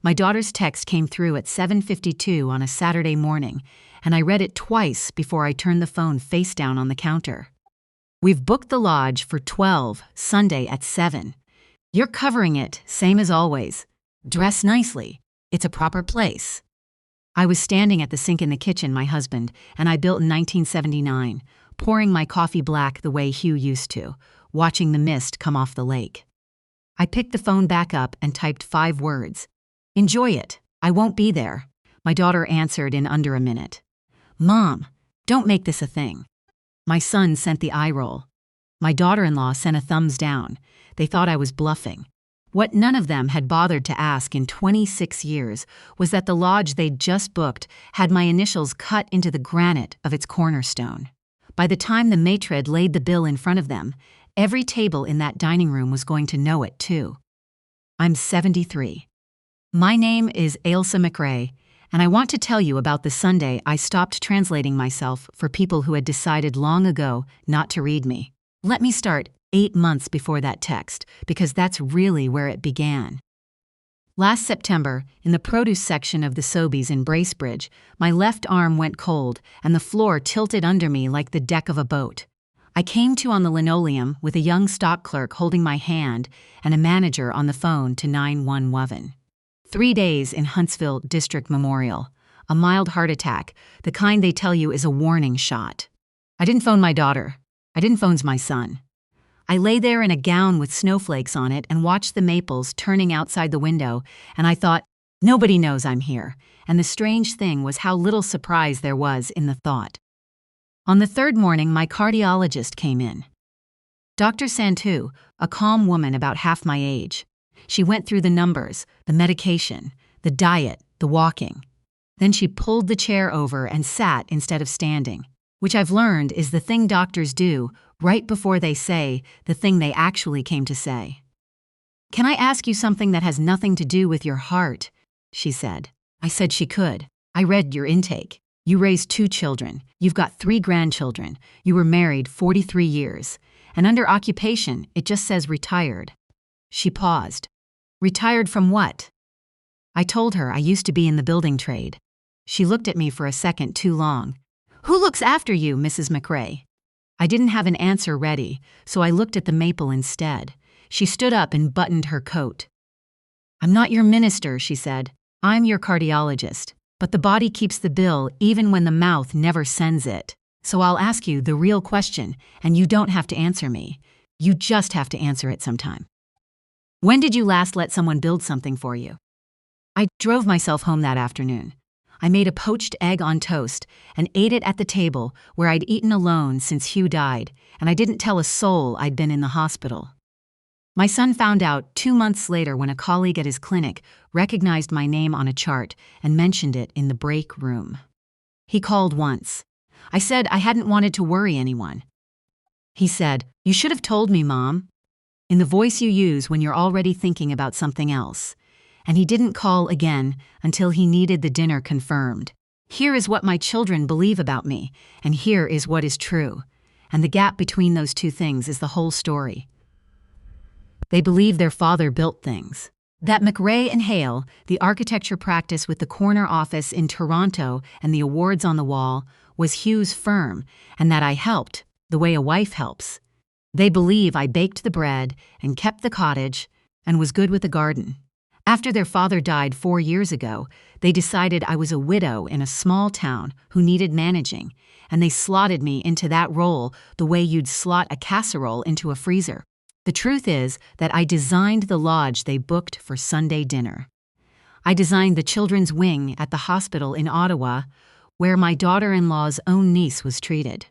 My daughter's text came through at 7:52 on a Saturday morning, and I read it twice before I turned the phone face down on the counter. We've booked the lodge for 12, Sunday at 7. You're covering it, same as always. Dress nicely. It's a proper place. I was standing at the sink in the kitchen, my husband, and I built in 1979, pouring my coffee black the way Hugh used to, watching the mist come off the lake. I picked the phone back up and typed 5 words. Enjoy it. I won't be there. My daughter answered in under a minute. Mom, don't make this a thing. My son sent the eye roll. My daughter-in-law sent a thumbs down. They thought I was bluffing. What none of them had bothered to ask in 26 years was that the lodge they'd just booked had my initials cut into the granite of its cornerstone. By the time the maitre laid the bill in front of them, every table in that dining room was going to know it too. I'm 73. My name is Ailsa MacRae, and I want to tell you about the Sunday I stopped translating myself for people who had decided long ago not to read me. Let me start 8 months before that text, because that's really where it began. Last September, in the produce section of the Sobeys in Bracebridge, my left arm went cold and the floor tilted under me like the deck of a boat. I came to on the linoleum with a young stock clerk holding my hand and a manager on the phone to 911. 3 days in Huntsville District Memorial. A mild heart attack, the kind they tell you is a warning shot. I didn't phone my daughter. I didn't phone my son. I lay there in a gown with snowflakes on it and watched the maples turning outside the window, and I thought, nobody knows I'm here, and the strange thing was how little surprise there was in the thought. On the 3rd morning, my cardiologist came in. Dr. Santu, a calm woman about half my age. She went through the numbers, the medication, the diet, the walking. Then she pulled the chair over and sat instead of standing, which I've learned is the thing doctors do right before they say the thing they actually came to say. Can I ask you something that has nothing to do with your heart? She said. I said she could. I read your intake. You raised 2 children. You've got 3 grandchildren. You were married 43 years. And under occupation, it just says retired. She paused. Retired from what? I told her I used to be in the building trade. She looked at me for a second too long. Who looks after you, Mrs. MacRae? I didn't have an answer ready, so I looked at the maple instead. She stood up and buttoned her coat. I'm not your minister, she said. I'm your cardiologist. But the body keeps the bill even when the mouth never sends it. So I'll ask you the real question, and you don't have to answer me. You just have to answer it sometime. When did you last let someone build something for you? I drove myself home that afternoon. I made a poached egg on toast and ate it at the table where I'd eaten alone since Hugh died, and I didn't tell a soul I'd been in the hospital. My son found out 2 months later when a colleague at his clinic recognized my name on a chart and mentioned it in the break room. He called once. I said I hadn't wanted to worry anyone. He said, "You should have told me, Mom," in the voice you use when you're already thinking about something else. And he didn't call again until he needed the dinner confirmed. Here is what my children believe about me, and here is what is true. And the gap between those 2 things is the whole story. They believe their father built things. That MacRae and Hale, the architecture practice with the corner office in Toronto and the awards on the wall, was Hugh's firm, and that I helped, the way a wife helps. They believe I baked the bread and kept the cottage and was good with the garden. After their father died 4 years ago, they decided I was a widow in a small town who needed managing, and they slotted me into that role the way you'd slot a casserole into a freezer. The truth is that I designed the lodge they booked for Sunday dinner. I designed the children's wing at the hospital in Ottawa, where my daughter-in-law's own niece was treated.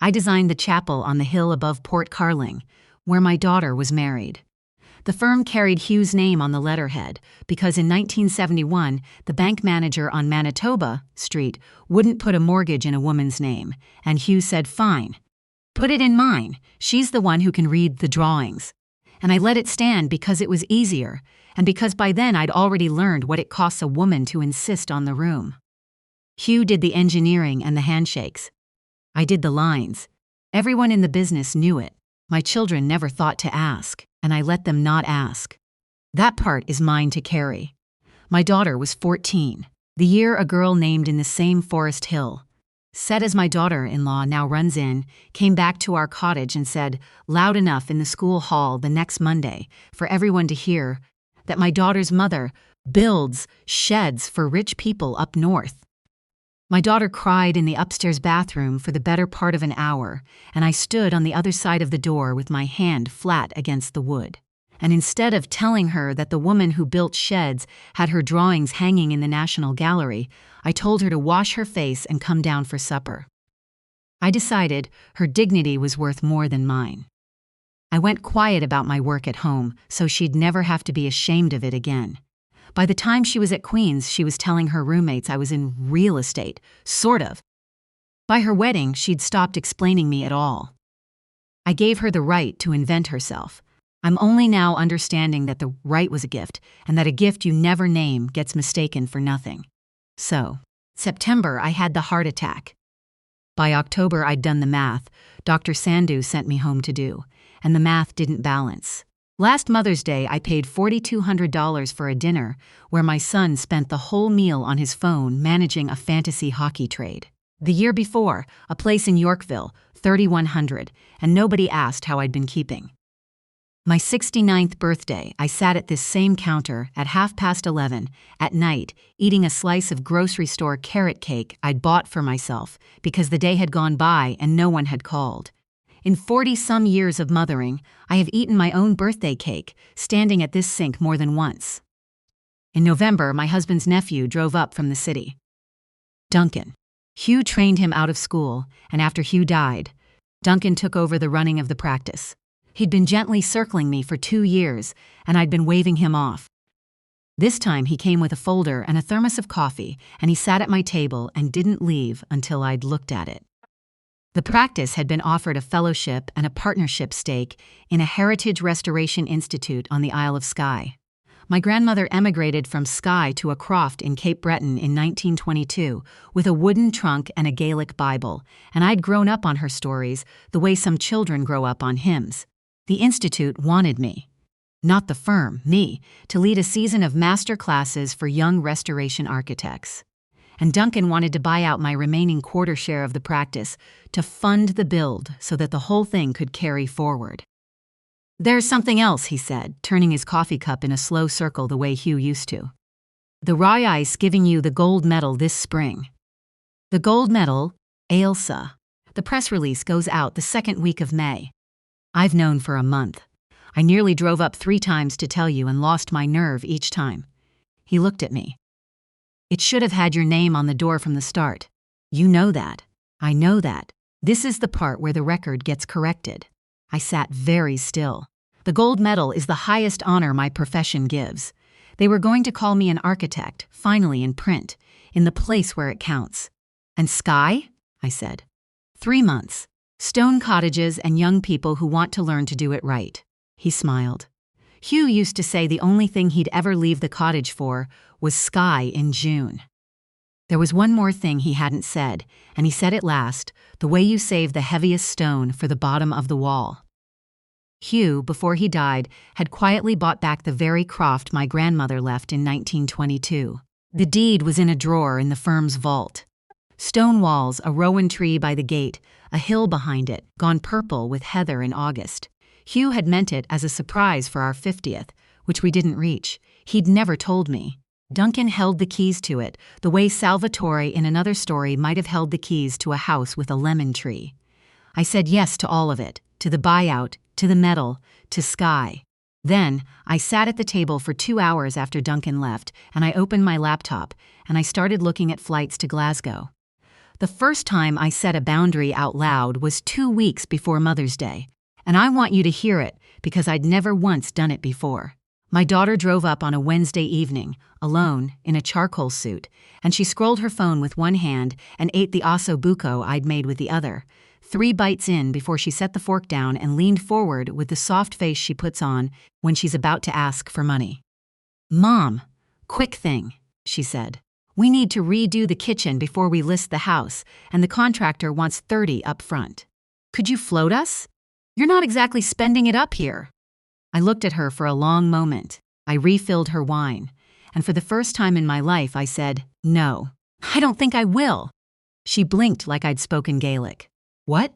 I designed the chapel on the hill above Port Carling, where my daughter was married. The firm carried Hugh's name on the letterhead because in 1971, the bank manager on Manitoba Street wouldn't put a mortgage in a woman's name, and Hugh said, "Fine. Put it in mine. She's the one who can read the drawings." And I let it stand because it was easier, and because by then I'd already learned what it costs a woman to insist on the room. Hugh did the engineering and the handshakes. I did the lines. Everyone in the business knew it. My children never thought to ask, and I let them not ask. That part is mine to carry. My daughter was 14, the year a girl named in the same Forest Hill. Said as my daughter-in-law now runs in, came back to our cottage and said, loud enough in the school hall the next Monday for everyone to hear, that my daughter's mother builds sheds for rich people up north. My daughter cried in the upstairs bathroom for the better part of an hour, and I stood on the other side of the door with my hand flat against the wood. And instead of telling her that the woman who built sheds had her drawings hanging in the National Gallery, I told her to wash her face and come down for supper. I decided her dignity was worth more than mine. I went quiet about my work at home so she'd never have to be ashamed of it again. By the time she was at Queen's, she was telling her roommates I was in real estate, sort of. By her wedding, she'd stopped explaining me at all. I gave her the right to invent herself. I'm only now understanding that the right was a gift, and that a gift you never name gets mistaken for nothing. So, September, I had the heart attack. By October, I'd done the math Dr. Sandhu sent me home to do, and the math didn't balance. Last Mother's Day, I paid $4,200 for a dinner where my son spent the whole meal on his phone managing a fantasy hockey trade. The year before, a place in Yorkville, $3,100, and nobody asked how I'd been keeping. My 69th birthday, I sat at this same counter at 11:30 at night, eating a slice of grocery store carrot cake I'd bought for myself because the day had gone by and no one had called. In 40-some years of mothering, I have eaten my own birthday cake, standing at this sink more than once. In November, my husband's nephew drove up from the city. Duncan. Hugh trained him out of school, and after Hugh died, Duncan took over the running of the practice. He'd been gently circling me for 2 years, and I'd been waving him off. This time he came with a folder and a thermos of coffee, and he sat at my table and didn't leave until I'd looked at it. The practice had been offered a fellowship and a partnership stake in a Heritage Restoration Institute on the Isle of Skye. My grandmother emigrated from Skye to a croft in Cape Breton in 1922 with a wooden trunk and a Gaelic Bible, and I'd grown up on her stories the way some children grow up on hymns. The Institute wanted me, not the firm, me, to lead a season of master classes for young restoration architects. And Duncan wanted to buy out my remaining quarter share of the practice to fund the build so that the whole thing could carry forward. There's something else, he said, turning his coffee cup in a slow circle the way Hugh used to. The Rye Ice giving you the gold medal this spring. The gold medal, Ailsa. The press release goes out the second week of May. I've known for a month. I nearly drove up 3 times to tell you and lost my nerve each time. He looked at me. It should have had your name on the door from the start. You know that. I know that. This is the part where the record gets corrected. I sat very still. The gold medal is the highest honor my profession gives. They were going to call me an architect, finally in print, in the place where it counts. And Skye? I said. 3 months. Stone cottages and young people who want to learn to do it right. He smiled. Hugh used to say the only thing he'd ever leave the cottage for was Skye in June. There was one more thing he hadn't said, and he said it last, the way you save the heaviest stone for the bottom of the wall. Hugh, before he died, had quietly bought back the very croft my grandmother left in 1922. The deed was in a drawer in the firm's vault. Stone walls, a rowan tree by the gate, a hill behind it, gone purple with heather in August. Hugh had meant it as a surprise for our 50th, which we didn't reach. He'd never told me. Duncan held the keys to it, the way Salvatore in another story might have held the keys to a house with a lemon tree. I said yes to all of it, to the buyout, to the medal, to Skye. Then, I sat at the table for 2 hours after Duncan left, and I opened my laptop, and I started looking at flights to Glasgow. The first time I set a boundary out loud was 2 weeks before Mother's Day, and I want you to hear it because I'd never once done it before. My daughter drove up on a Wednesday evening, alone, in a charcoal suit, and she scrolled her phone with one hand and ate the osso buco I'd made with the other. 3 bites in before she set the fork down and leaned forward with the soft face she puts on when she's about to ask for money. "Mom, quick thing," she said. "We need to redo the kitchen before we list the house, and the contractor wants $30 up front. Could you float us? You're not exactly spending it up here." I looked at her for a long moment. I refilled her wine, and for the first time in my life I said, "No, I don't think I will." She blinked like I'd spoken Gaelic. "What?"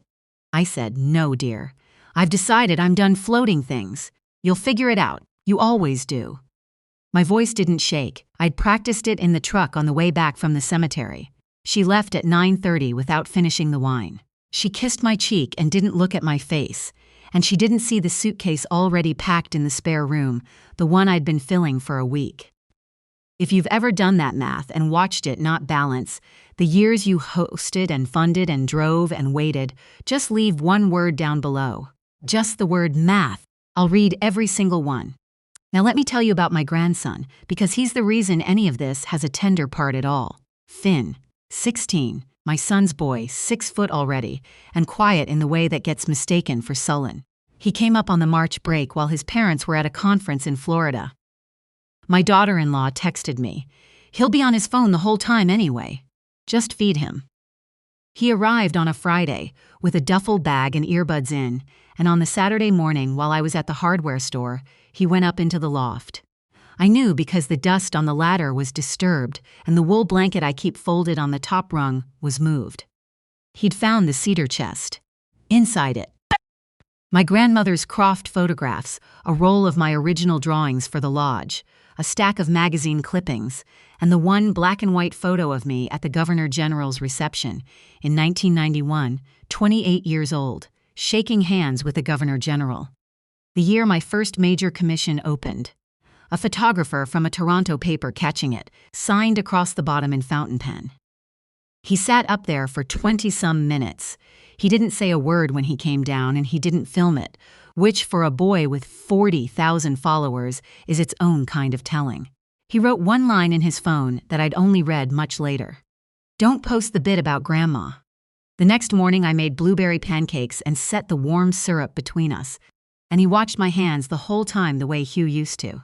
I said, "No, dear. I've decided I'm done floating things. You'll figure it out. You always do." My voice didn't shake. I'd practiced it in the truck on the way back from the cemetery. She left at 9:30 without finishing the wine. She kissed my cheek and didn't look at my face, and she didn't see the suitcase already packed in the spare room, the one I'd been filling for a week. If you've ever done that math and watched it not balance, the years you hosted and funded and drove and waited, just leave one word down below. Just the word math. I'll read every single one. Now let me tell you about my grandson, because he's the reason any of this has a tender part at all. Finn, 16, my son's boy, 6 foot already, and quiet in the way that gets mistaken for sullen. He came up on the March break while his parents were at a conference in Florida. My daughter-in-law texted me, "He'll be on his phone the whole time anyway. Just feed him." He arrived on a Friday with a duffel bag and earbuds in, and on the Saturday morning while I was at the hardware store, he went up into the loft. I knew because the dust on the ladder was disturbed and the wool blanket I keep folded on the top rung was moved. He'd found the cedar chest. Inside it, my grandmother's Croft photographs, a roll of my original drawings for the lodge, a stack of magazine clippings, and the one black and white photo of me at the Governor General's reception in 1991, 28 years old, shaking hands with the Governor General. The year my first major commission opened. A photographer from a Toronto paper catching it, signed across the bottom in fountain pen. He sat up there for 20-some minutes. He didn't say a word when he came down, and he didn't film it, which for a boy with 40,000 followers is its own kind of telling. He wrote one line in his phone that I'd only read much later. "Don't post the bit about Grandma." The next morning I made blueberry pancakes and set the warm syrup between us, and he watched my hands the whole time the way Hugh used to.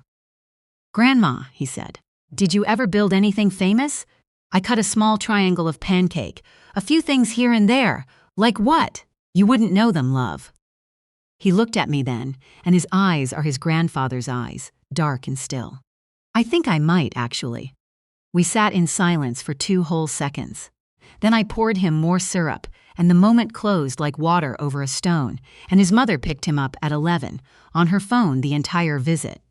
"Grandma," he said, "did you ever build anything famous?" I cut a small triangle of pancake, a few things here and there. "Like what?" "You wouldn't know them, love." He looked at me then, and his eyes are his grandfather's eyes, dark and still. "I think I might, actually." We sat in silence for 2 whole seconds. Then I poured him more syrup, and the moment closed like water over a stone, and his mother picked him up at 11, on her phone the entire visit.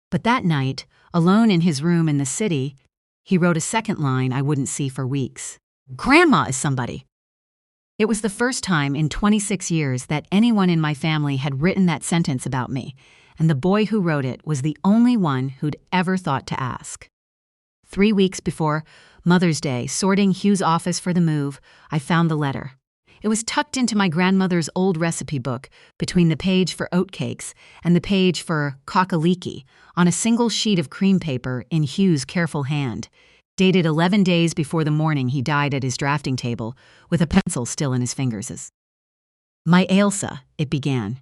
But that night, alone in his room in the city, he wrote a second line I wouldn't see for weeks. "Grandma is somebody." It was the first time in 26 years that anyone in my family had written that sentence about me, and the boy who wrote it was the only one who'd ever thought to ask. 3 weeks before Mother's Day, sorting Hugh's office for the move, I found the letter. It was tucked into my grandmother's old recipe book, between the page for oatcakes and the page for cockaliki, on a single sheet of cream paper in Hugh's careful hand, dated 11 days before the morning he died at his drafting table, with a pencil still in his fingers. "My Ailsa," it began.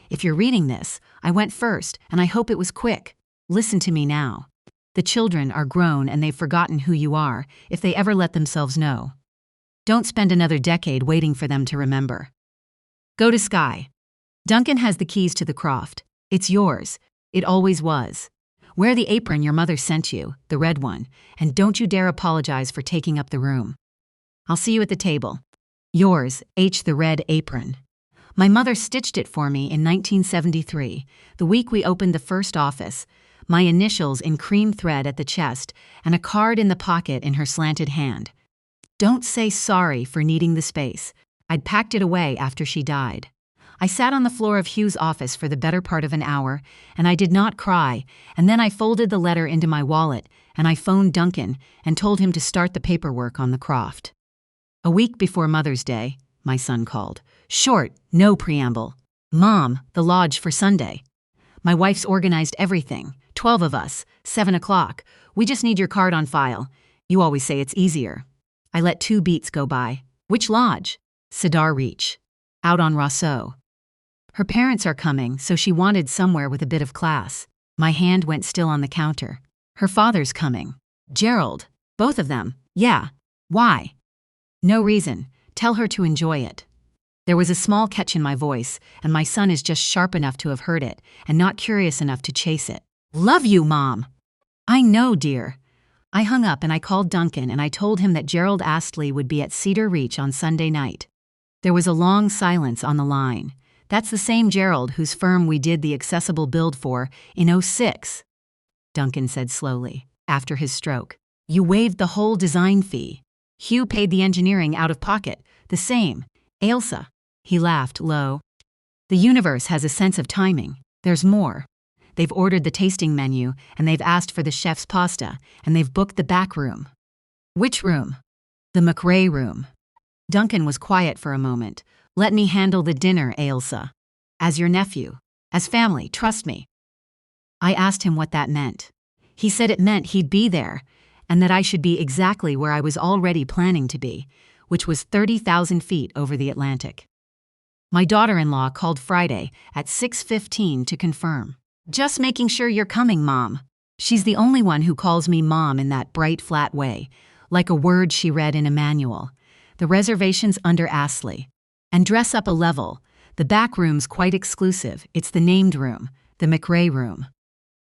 "If you're reading this, I went first, and I hope it was quick. Listen to me now. The children are grown and they've forgotten who you are, if they ever let themselves know. Don't spend another decade waiting for them to remember. Go to Skye. Duncan has the keys to the Croft. It's yours. It always was. Wear the apron your mother sent you, the red one, and don't you dare apologize for taking up the room. I'll see you at the table. Yours, H. the Red Apron." My mother stitched it for me in 1973, the week we opened the first office, my initials in cream thread at the chest and a card in the pocket in her slanted hand. Don't say sorry for needing the space. I'd packed it away after she died. I sat on the floor of Hugh's office for the better part of an hour, and I did not cry, and then I folded the letter into my wallet, and I phoned Duncan and told him to start the paperwork on the Croft. A week before Mother's Day, my son called. Short, no preamble. "Mom, the lodge for Sunday. My wife's organized everything. 12 of us, 7 o'clock. We just need your card on file. You always say it's easier." I let 2 beats go by. "Which lodge?" "Cedar Reach. Out on Rousseau." Her parents are coming, so she wanted somewhere with a bit of class. My hand went still on the counter. "Her father's coming." "Gerald. Both of them." "Yeah. Why?" "No reason. Tell her to enjoy it." There was a small catch in my voice, and my son is just sharp enough to have heard it, and not curious enough to chase it. "Love you, Mom." I know, dear. I hung up and I called Duncan and I told him that Gerald Astley would be at Cedar Reach on Sunday night. There was a long silence on the line. That's the same Gerald whose firm we did the accessible build for in '06, Duncan said slowly, after his stroke. You waived the whole design fee. Hugh paid the engineering out of pocket. The same. Ailsa. He laughed low. The universe has a sense of timing. There's more. They've ordered the tasting menu, and they've asked for the chef's pasta, and they've booked the back room. Which room? The MacRae room. Duncan was quiet for a moment. Let me handle the dinner, Ailsa. As your nephew. As family, trust me. I asked him what that meant. He said it meant he'd be there, and that I should be exactly where I was already planning to be, which was 30,000 feet over the Atlantic. My daughter-in-law called Friday at 6:15 to confirm. Just making sure you're coming, Mom. She's the only one who calls me Mom in that bright, flat way, like a word she read in a manual. The reservation's under Astley. And dress up a level. The back room's quite exclusive. It's the named room, the MacRae room.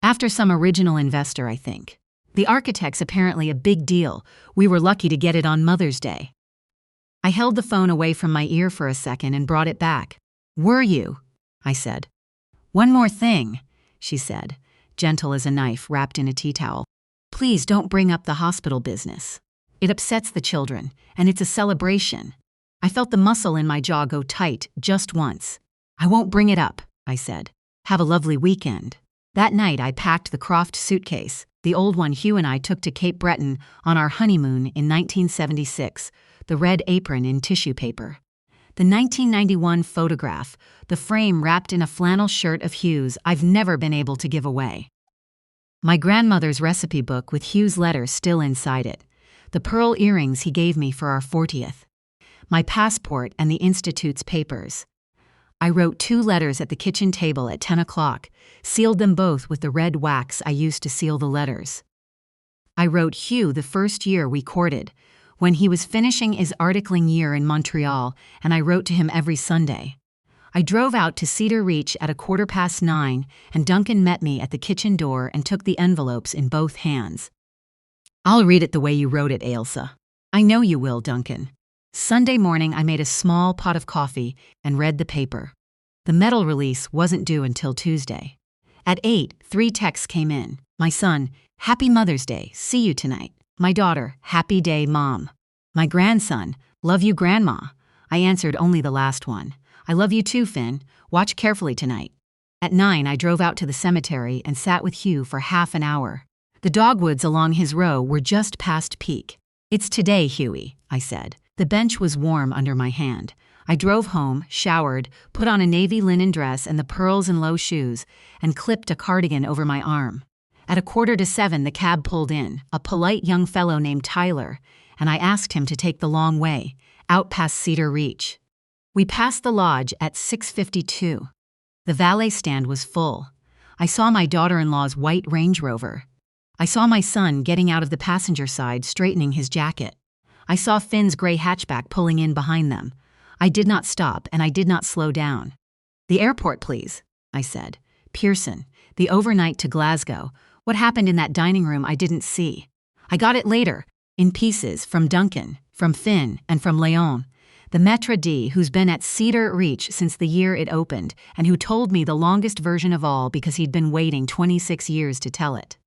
After some original investor, I think. The architect's apparently a big deal. We were lucky to get it on Mother's Day. I held the phone away from my ear for a second and brought it back. Were you? I said. One more thing, she said, gentle as a knife wrapped in a tea towel. Please don't bring up the hospital business. It upsets the children, and it's a celebration. I felt the muscle in my jaw go tight just once. I won't bring it up, I said. Have a lovely weekend. That night I packed the Croft suitcase, the old one Hugh and I took to Cape Breton on our honeymoon in 1976, the red apron in tissue paper. The 1991 photograph, the frame wrapped in a flannel shirt of Hugh's I've never been able to give away. My grandmother's recipe book with Hugh's letter still inside it. The pearl earrings he gave me for our 40th. My passport and the Institute's papers. I wrote 2 letters at the kitchen table at 10 o'clock, sealed them both with the red wax I used to seal the letters. I wrote Hugh the first year we courted, when he was finishing his articling year in Montreal, and I wrote to him every Sunday. I drove out to Cedar Reach at 9:15, and Duncan met me at the kitchen door and took the envelopes in both hands. I'll read it the way you wrote it, Ailsa. I know you will, Duncan. Sunday morning I made a small pot of coffee and read the paper. The metal release wasn't due until Tuesday. At 8, 3 texts came in. My son, Happy Mother's Day, see you tonight. My daughter, Happy Day, Mom. My grandson, Love you, Grandma. I answered only the last one. I love you too, Finn. Watch carefully tonight. At 9, I drove out to the cemetery and sat with Hugh for half an hour. The dogwoods along his row were just past peak. It's today, Hughie, I said. The bench was warm under my hand. I drove home, showered, put on a navy linen dress and the pearls and low shoes, and clipped a cardigan over my arm. At 6:45, the cab pulled in, a polite young fellow named Tyler, and I asked him to take the long way, out past Cedar Reach. We passed the lodge at 6:52. The valet stand was full. I saw my daughter-in-law's white Range Rover. I saw my son getting out of the passenger side, straightening his jacket. I saw Finn's gray hatchback pulling in behind them. I did not stop, and I did not slow down. The airport, please, I said. Pearson, the overnight to Glasgow. What happened in that dining room I didn't see. I got it later, in pieces, from Duncan, from Finn, and from Leon, the maître d' who's been at Cedar Reach since the year it opened, and who told me the longest version of all because he'd been waiting 26 years to tell it.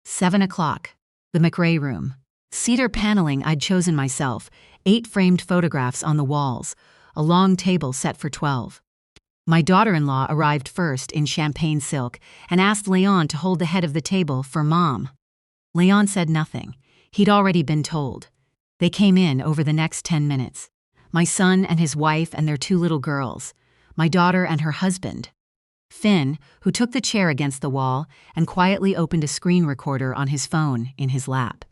7 o'clock, the MacRae room. Cedar paneling I'd chosen myself, 8 framed photographs on the walls, a long table set for 12. My daughter-in-law arrived first in champagne silk and asked Leon to hold the head of the table for Mom. Leon said nothing. He'd already been told. They came in over the next 10 minutes. My son and his wife and their 2 little girls. My daughter and her husband. Finn, who took the chair against the wall and quietly opened a screen recorder on his phone in his lap.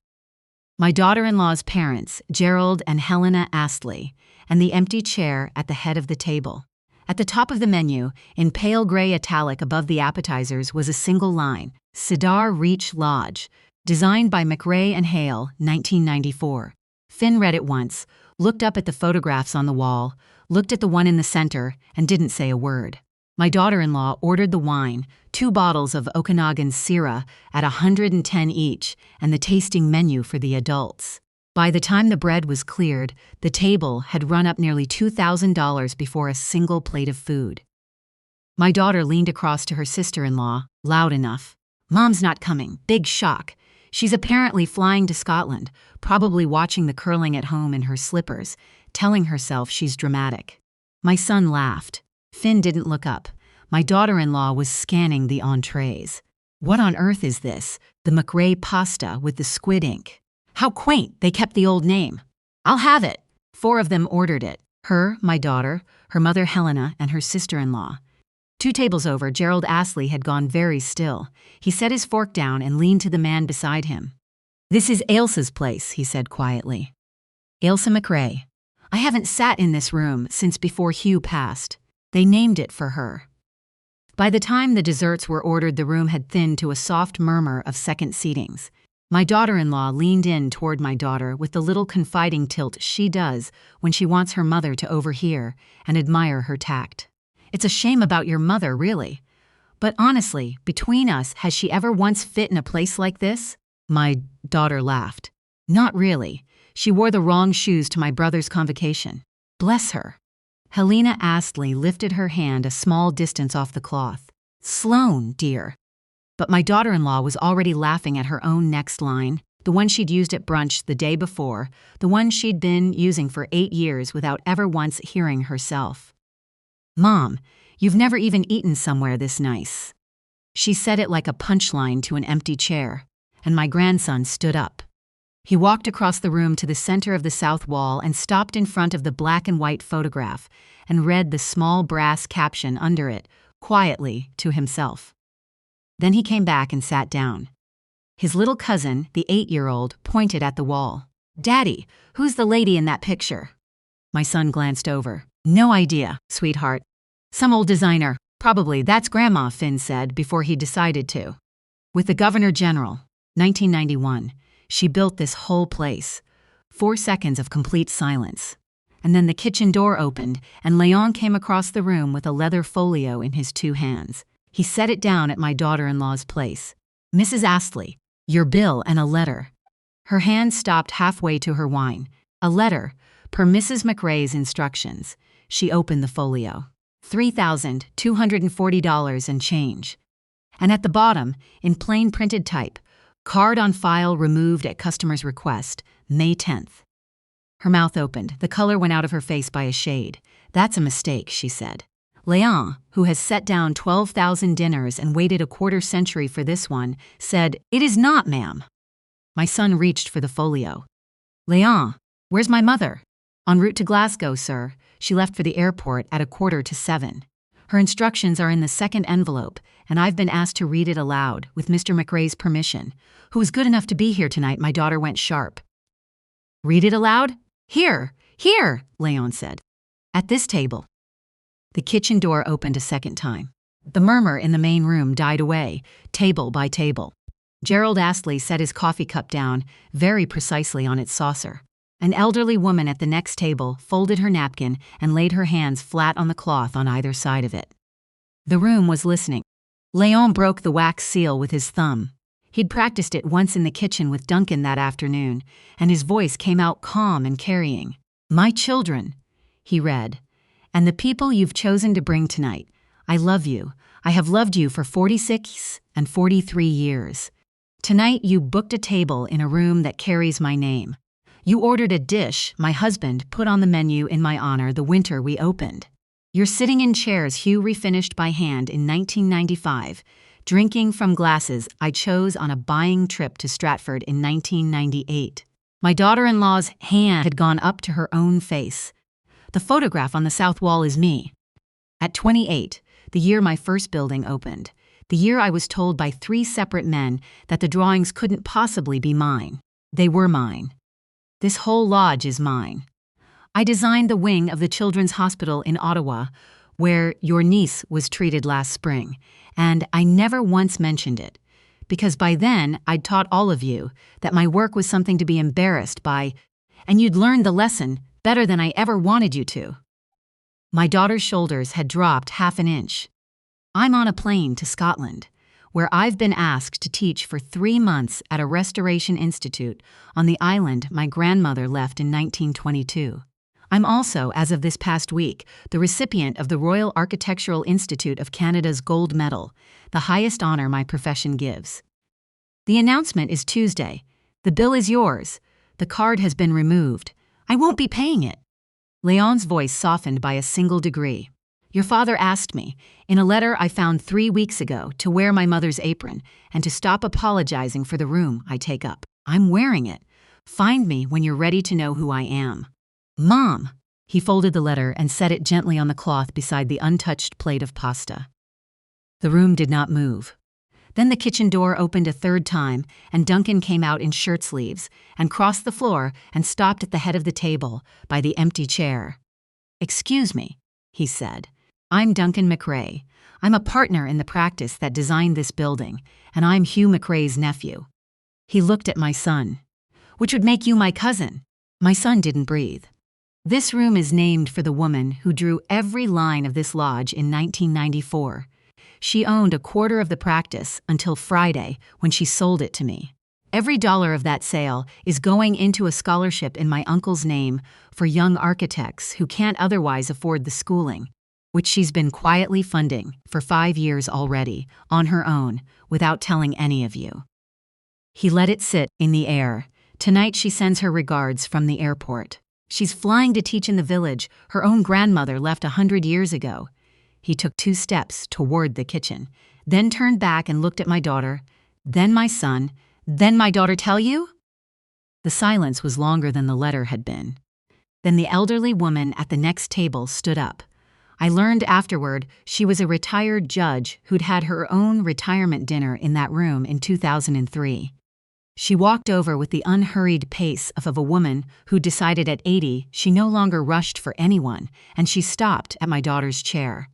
My daughter-in-law's parents, Gerald and Helena Astley, and the empty chair at the head of the table. At the top of the menu, in pale gray italic above the appetizers, was a single line, Cedar Reach Lodge, designed by MacRae and Hale, 1994. Finn read it once, looked up at the photographs on the wall, looked at the one in the center, and didn't say a word. My daughter-in-law ordered the wine, 2 bottles of Okanagan Syrah at 110 each, and the tasting menu for the adults. By the time the bread was cleared, the table had run up nearly $2,000 before a single plate of food. My daughter leaned across to her sister-in-law, loud enough. "Mom's not coming. Big shock. She's apparently flying to Scotland, probably watching the curling at home in her slippers, telling herself she's dramatic." My son laughed. Finn didn't look up. My daughter-in-law was scanning the entrees. "What on earth is this? The MacRae pasta with the squid ink. How quaint, they kept the old name." "I'll have it." 4 of them ordered it. Her, my daughter, her mother Helena, and her sister-in-law. 2 tables over, Gerald Astley had gone very still. He set his fork down and leaned to the man beside him. "This is Ailsa's place," he said quietly. "Ailsa MacRae. I haven't sat in this room since before Hugh passed. They named it for her." By the time the desserts were ordered, the room had thinned to a soft murmur of second seatings. My daughter-in-law leaned in toward my daughter with the little confiding tilt she does when she wants her mother to overhear and admire her tact. "It's a shame about your mother, really. But honestly, between us, has she ever once fit in a place like this?" My daughter laughed. "Not really. She wore the wrong shoes to my brother's convocation. Bless her." Helena Astley lifted her hand a small distance off the cloth. "Sloane, dear." But my daughter-in-law was already laughing at her own next line, the one she'd used at brunch the day before, the one she'd been using for 8 years without ever once hearing herself. "Mom, you've never even eaten somewhere this nice." She said it like a punchline to an empty chair, and my grandson stood up. He walked across the room to the center of the south wall and stopped in front of the black and white photograph and read the small brass caption under it, quietly, to himself. Then he came back and sat down. His little cousin, the 8-year-old, pointed at the wall. "Daddy, who's the lady in that picture?" My son glanced over. "No idea, sweetheart. Some old designer. Probably that's Grandma," Finn said before he decided to. "With the Governor General, 1991. She built this whole place." 4 seconds of complete silence. And then the kitchen door opened, and Leon came across the room with a leather folio in his 2 hands. He set it down at my daughter-in-law's place. "Mrs. Astley, your bill and a letter." Her hand stopped halfway to her wine. "A letter, per Mrs. MacRae's instructions." She opened the folio. $3,240 and change. And at the bottom, in plain printed type, "Card on file removed at customer's request, May 10th. Her mouth opened. The color went out of her face by a shade. "That's a mistake," she said. Leon, who has set down 12,000 dinners and waited a quarter century for this one, said, "It is not, ma'am." My son reached for the folio. "Leon, where's my mother?" "En route to Glasgow, sir. She left for the airport at 6:45. Her instructions are in the second envelope, and I've been asked to read it aloud, with Mr. MacRae's permission. Who was good enough to be here tonight." My daughter went sharp. "Read it aloud? Here, here," Leon said. "At this table." The kitchen door opened a second time. The murmur in the main room died away, table by table. Gerald Astley set his coffee cup down, very precisely on its saucer. An elderly woman at the next table folded her napkin and laid her hands flat on the cloth on either side of it. The room was listening. Leon broke the wax seal with his thumb. He'd practiced it once in the kitchen with Duncan that afternoon, and his voice came out calm and carrying. "My children," he read, "and the people you've chosen to bring tonight, I love you. I have loved you for 46 and 43 years. Tonight you booked a table in a room that carries my name. You ordered a dish my husband put on the menu in my honor the winter we opened. You're sitting in chairs Hugh refinished by hand in 1995, drinking from glasses I chose on a buying trip to Stratford in 1998. My daughter-in-law's hand had gone up to her own face. The photograph on the south wall is me. At 28, the year my first building opened, the year I was told by 3 separate men that the drawings couldn't possibly be mine. They were mine. This whole lodge is mine. I designed the wing of the Children's Hospital in Ottawa, where your niece was treated last spring, and I never once mentioned it, because by then I'd taught all of you that my work was something to be embarrassed by, and you'd learned the lesson better than I ever wanted you to. My daughter's shoulders had dropped half an inch. I'm on a plane to Scotland, where I've been asked to teach for 3 months at a restoration institute on the island my grandmother left in 1922. I'm also, as of this past week, the recipient of the Royal Architectural Institute of Canada's Gold Medal, the highest honor my profession gives. The announcement is Tuesday. The bill is yours. The card has been removed. I won't be paying it. Leon's voice softened by a single degree. Your father asked me, in a letter I found 3 weeks ago, to wear my mother's apron and to stop apologizing for the room I take up. I'm wearing it. Find me when you're ready to know who I am. Mom! He folded the letter and set it gently on the cloth beside the untouched plate of pasta. The room did not move. Then the kitchen door opened a third time, and Duncan came out in shirt sleeves and crossed the floor and stopped at the head of the table by the empty chair. Excuse me, he said. I'm Duncan MacRae. I'm a partner in the practice that designed this building, and I'm Hugh MacRae's nephew. He looked at my son. Which would make you my cousin. My son didn't breathe. This room is named for the woman who drew every line of this lodge in 1994. She owned a quarter of the practice until Friday when she sold it to me. Every dollar of that sale is going into a scholarship in my uncle's name for young architects who can't otherwise afford the schooling, which she's been quietly funding for 5 years already, on her own, without telling any of you. He let it sit in the air. Tonight she sends her regards from the airport. She's flying to teach in the village her own grandmother left 100 years ago. He took 2 steps toward the kitchen, then turned back and looked at my daughter, then my son, then my daughter. Tell you? The silence was longer than the letter had been. Then the elderly woman at the next table stood up. I learned afterward she was a retired judge who'd had her own retirement dinner in that room in 2003. She walked over with the unhurried pace of a woman who decided at 80 she no longer rushed for anyone, and she stopped at my daughter's chair.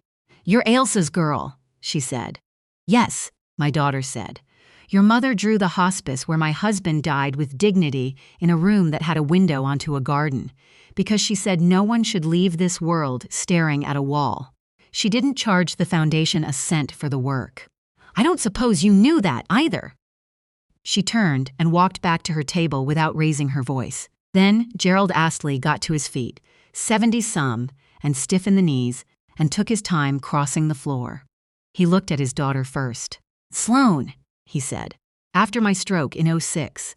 You're Ailsa's girl, she said. Yes, my daughter said. Your mother drew the hospice where my husband died with dignity in a room that had a window onto a garden, because she said no one should leave this world staring at a wall. She didn't charge the foundation a cent for the work. I don't suppose you knew that either. She turned and walked back to her table without raising her voice. Then Gerald Astley got to his feet, 70-some, and stiff in the knees, and took his time crossing the floor. He looked at his daughter first. Sloane, he said. After my stroke in '06,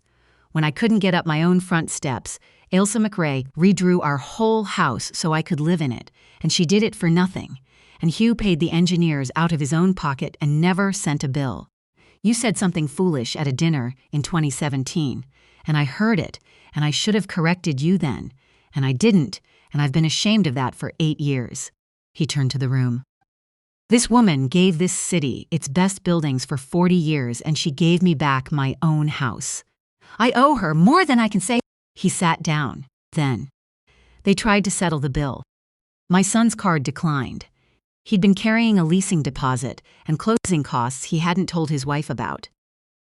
when I couldn't get up my own front steps, Ailsa MacRae redrew our whole house so I could live in it, and she did it for nothing. And Hugh paid the engineers out of his own pocket and never sent a bill. You said something foolish at a dinner in 2017, and I heard it, and I should have corrected you then, and I didn't, and I've been ashamed of that for 8 years. He turned to the room. This woman gave this city its best buildings for 40 years, and she gave me back my own house. I owe her more than I can say. He sat down. Then they tried to settle the bill. My son's card declined. He'd been carrying a leasing deposit and closing costs he hadn't told his wife about.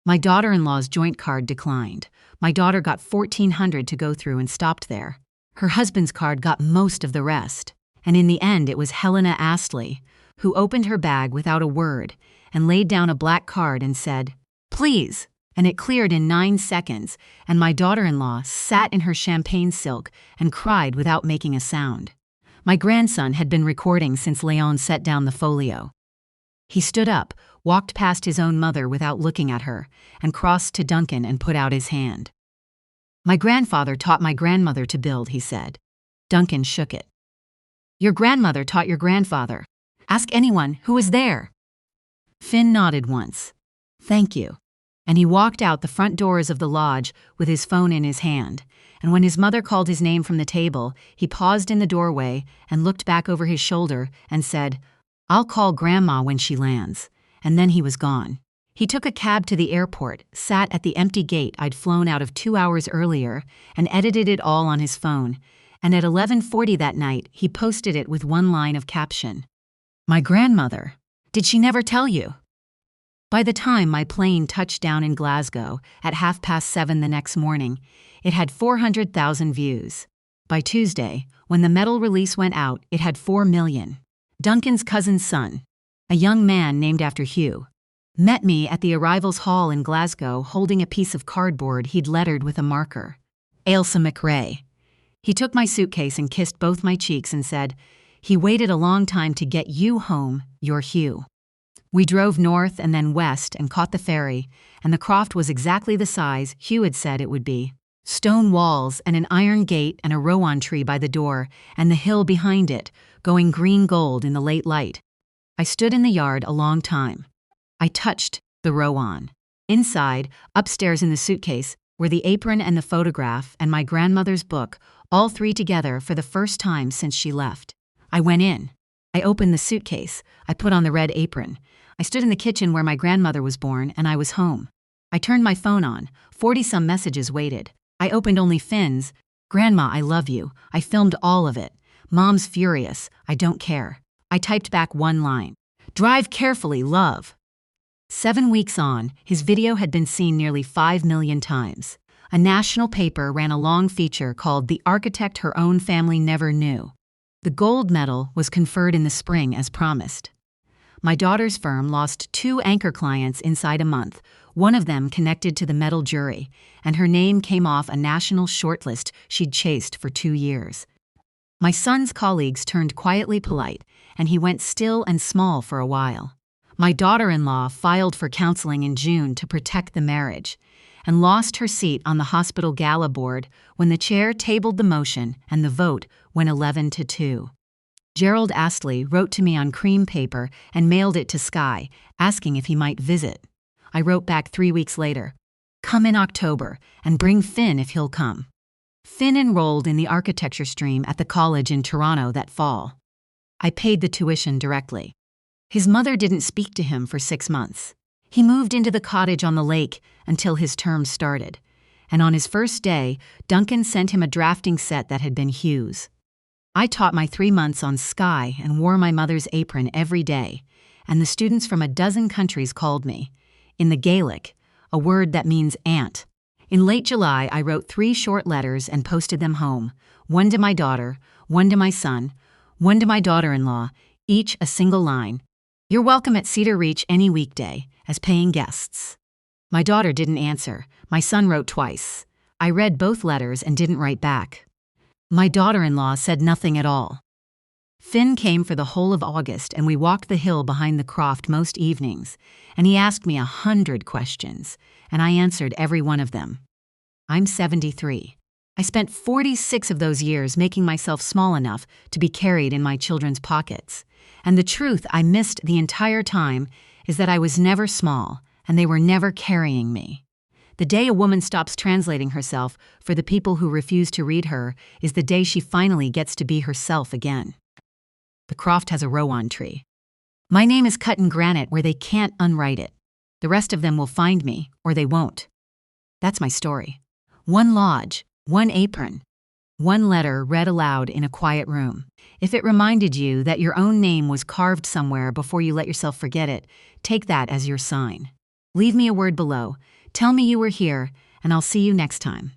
My daughter-in-law's joint card declined. My daughter got $1,400 to go through and stopped there. Her husband's card got most of the rest. And in the end it was Helena Astley, who opened her bag without a word and laid down a black card and said, Please, and it cleared in 9 seconds, and my daughter-in-law sat in her champagne silk and cried without making a sound. My grandson had been recording since Leon set down the folio. He stood up, walked past his own mother without looking at her, and crossed to Duncan and put out his hand. My grandfather taught my grandmother to build, he said. Duncan shook it. Your grandmother taught your grandfather. Ask anyone who was there. Finn nodded once. Thank you. And he walked out the front doors of the lodge with his phone in his hand, and when his mother called his name from the table, he paused in the doorway and looked back over his shoulder and said, I'll call Grandma when she lands. And then he was gone. He took a cab to the airport, sat at the empty gate I'd flown out of 2 hours earlier, and edited it all on his phone, and at 11:40 that night he posted it with one line of caption. My grandmother. Did she never tell you? By the time my plane touched down in Glasgow at 7:30 the next morning, it had 400,000 views. By Tuesday, when the metal release went out, it had 4 million. Duncan's cousin's son. A young man named after Hugh met me at the arrivals hall in Glasgow holding a piece of cardboard he'd lettered with a marker. Ailsa MacRae. He took my suitcase and kissed both my cheeks and said, "He waited a long time to get you home, your Hugh." We drove north and then west and caught the ferry, and the croft was exactly the size Hugh had said it would be. Stone walls and an iron gate and a rowan tree by the door, and the hill behind it, going green gold in the late light. I stood in the yard a long time. I touched the rowan. Inside, upstairs in the suitcase, were the apron and the photograph and my grandmother's book, all three together for the first time since she left. I went in. I opened the suitcase. I put on the red apron. I stood in the kitchen where my grandmother was born, and I was home. I turned my phone on. 40-some messages waited. I opened only Finn's. "Grandma, I love you. I filmed all of it. Mom's furious. I don't care." I typed back one line. "Drive carefully, love." 7 weeks on, his video had been seen nearly 5 million times. A national paper ran a long feature called "The Architect Her Own Family Never Knew." The gold medal was conferred in the spring as promised. My daughter's firm lost 2 anchor clients inside a month, one of them connected to the medal jury, and her name came off a national shortlist she'd chased for 2 years. My son's colleagues turned quietly polite, and he went still and small for a while. My daughter-in-law filed for counseling in June to protect the marriage, and lost her seat on the hospital gala board when the chair tabled the motion and the vote went 11-2. Gerald Astley wrote to me on cream paper and mailed it to Skye, asking if he might visit. I wrote back 3 weeks later, "Come in October, and bring Finn if he'll come." Finn enrolled in the architecture stream at the college in Toronto that fall. I paid the tuition directly. His mother didn't speak to him for 6 months. He moved into the cottage on the lake until his term started, and on his first day, Duncan sent him a drafting set that had been Hugh's. I taught my 3 months on Skye and wore my mother's apron every day, and the students from a dozen countries called me. In the Gaelic, a word that means aunt. In late July, I wrote 3 short letters and posted them home, one to my daughter, one to my son, one to my daughter-in-law, each a single line. "You're welcome at Cedar Reach any weekday, as paying guests." My daughter didn't answer. My son wrote twice. I read both letters and didn't write back. My daughter-in-law said nothing at all. Finn came for the whole of August, and we walked the hill behind the croft most evenings, and he asked me 100 questions, and I answered every one of them. I'm 73. I spent 46 of those years making myself small enough to be carried in my children's pockets, and the truth I missed the entire time is that I was never small, and they were never carrying me. The day a woman stops translating herself for the people who refuse to read her is the day she finally gets to be herself again. The croft has a rowan tree. My name is cut in granite where they can't unwrite it. The rest of them will find me, or they won't. That's my story. 1 lodge, 1 apron, 1 letter read aloud in a quiet room. If it reminded you that your own name was carved somewhere before you let yourself forget it, take that as your sign. Leave me a word below. Tell me you were here, and I'll see you next time.